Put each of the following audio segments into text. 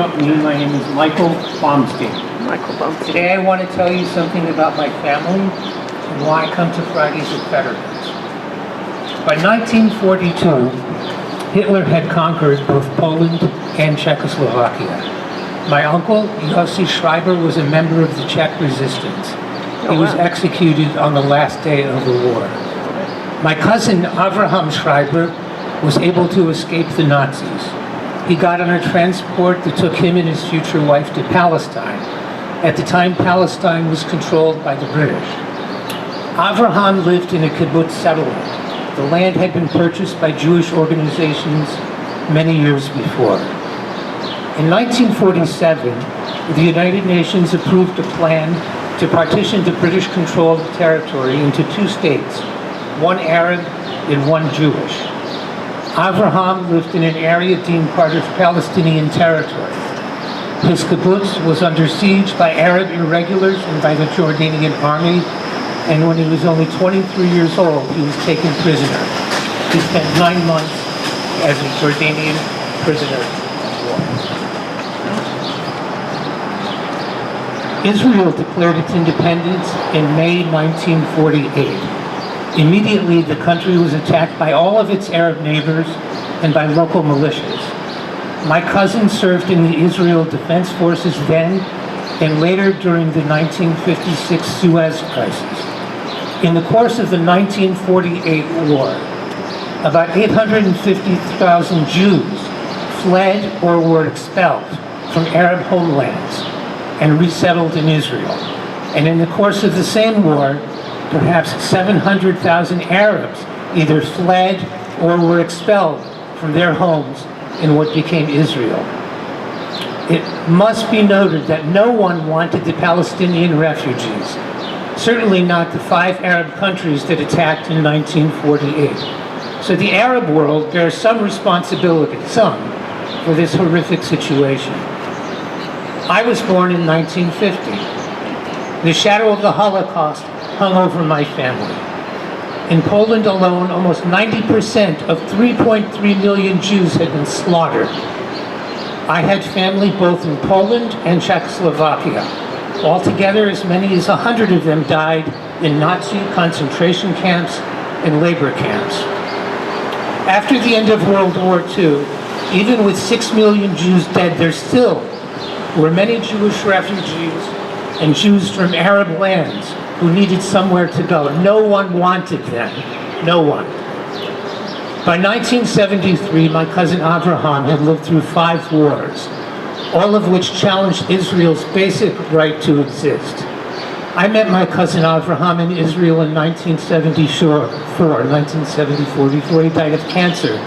up me. My name is Michael Baumstein. Michael Baumstein. Today I want to tell you something about my family and why I come to Fridays at Fettermans. By 1942, Hitler had conquered both Poland and Czechoslovakia. My uncle, Yossi Schreiber, was a member of the Czech resistance. He was executed on the last day of the war. My cousin, Avraham Schreiber, was able to escape the Nazis. He got on a transport that took him and his future wife to Palestine. At the time, Palestine was controlled by the British. Avraham lived in a kibbutz settlement. The land had been purchased by Jewish organizations many years before. In 1947, the United Nations approved a plan to partition the British-controlled territory into two states, one Arab and one Jewish. Avraham lived in an area deemed part of Palestinian territory. His kibbutz was under siege by Arab irregulars and by the Jordanian army, and when he was only 23 years old, he was taken prisoner. He spent 9 months as a Jordanian prisoner of war. Israel declared its independence in May 1948. Immediately, the country was attacked by all of its Arab neighbors and by local militias. My cousin served in the Israel Defense Forces then and later during the 1956 Suez Crisis. In the course of the 1948 war, about 850,000 Jews fled or were expelled from Arab homelands and resettled in Israel. And in the course of the same war, perhaps 700,000 Arabs either fled or were expelled from their homes in what became Israel. It must be noted that no one wanted the Palestinian refugees, certainly not the 5 Arab countries that attacked in 1948. So the Arab world bears some responsibility, for this horrific situation. I was born in 1950. The shadow of the Holocaust hung over my family. In Poland alone, almost 90% of 3.3 million Jews had been slaughtered. I had family both in Poland and Czechoslovakia. Altogether, as many as 100 of them died in Nazi concentration camps and labor camps. After the end of World War II, even with 6 million Jews dead, there still were many Jewish refugees and Jews from Arab lands who needed somewhere to go. No one wanted them. No one. By 1973, my cousin Avraham had lived through 5 wars, all of which challenged Israel's basic right to exist. I met my cousin Avraham in Israel in 1974, before he died of cancer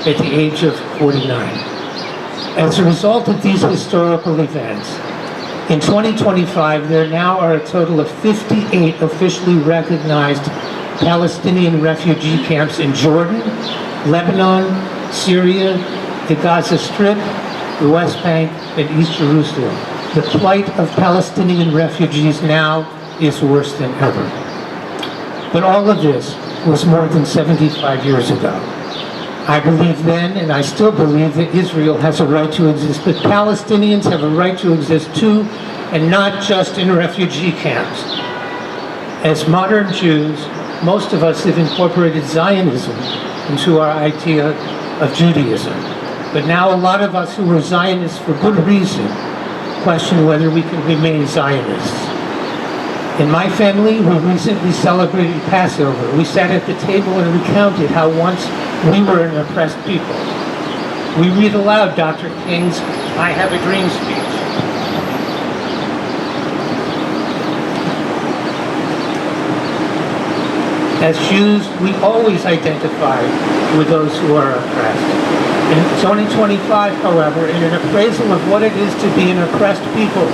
at the age of 49. As a result of these historical events, in 2025, there now are a total of 58 officially recognized Palestinian refugee camps in Jordan, Lebanon, Syria, the Gaza Strip, the West Bank, and East Jerusalem. The plight of Palestinian refugees now is worse than ever. But all of this was more than 75 years ago. I believed then, and I still believe, that Israel has a right to exist, but Palestinians have a right to exist too, and not just in refugee camps. As modern Jews, most of us have incorporated Zionism into our idea of Judaism. But now a lot of us who are Zionists for good reason question whether we can remain Zionists. In my family, we recently celebrated Passover. We sat at the table and recounted how once we were an oppressed people. We read aloud Dr. King's I Have a Dream speech. As Jews, we always identify with those who are oppressed. In 2025, however, in an appraisal of what it is to be an oppressed people,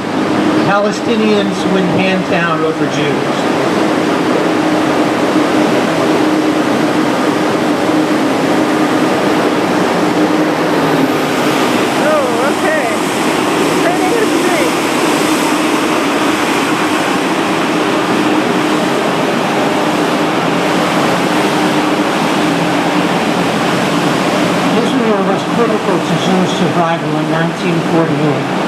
Palestinians win hands down over Jews. Critical to Jewish survival in 1948.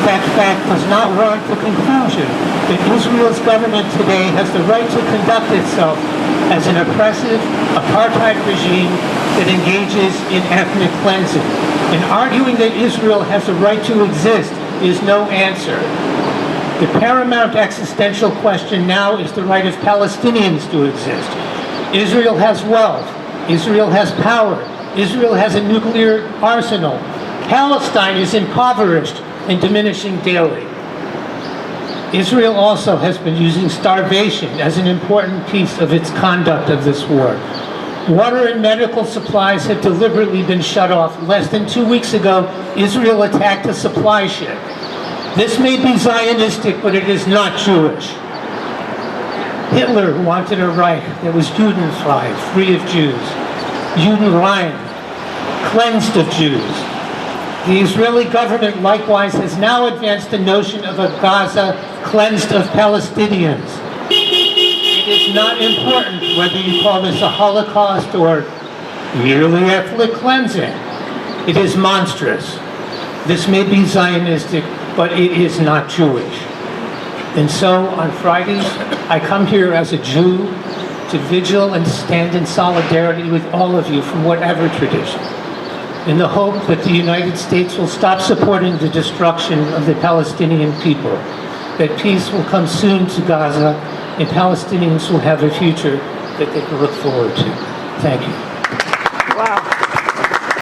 that fact does not warrant the conclusion that Israel's government today has the right to conduct itself as an oppressive apartheid regime that engages in ethnic cleansing. And arguing that Israel has the right to exist is no answer. The paramount existential question now is the right of Palestinians to exist. Israel has wealth. Israel has power. Israel has a nuclear arsenal. Palestine is impoverished and diminishing daily. Israel also has been using starvation as an important piece of its conduct of this war. Water and medical supplies have deliberately been shut off. Less than 2 weeks ago, Israel attacked a supply ship. This may be Zionistic, but it is not Jewish. Hitler wanted a Reich that was Judenfrei, free of Jews. Judenrein, cleansed of Jews. The Israeli government likewise has now advanced the notion of a Gaza cleansed of Palestinians. It is not important whether you call this a Holocaust or merely ethnic cleansing. It is monstrous. This may be Zionistic, but it is not Jewish. And so on Fridays, I come here as a Jew to vigil and stand in solidarity with all of you from whatever tradition, in the hope that the United States will stop supporting the destruction of the Palestinian people, that peace will come soon to Gaza, and Palestinians will have a future that they can look forward to. Thank you.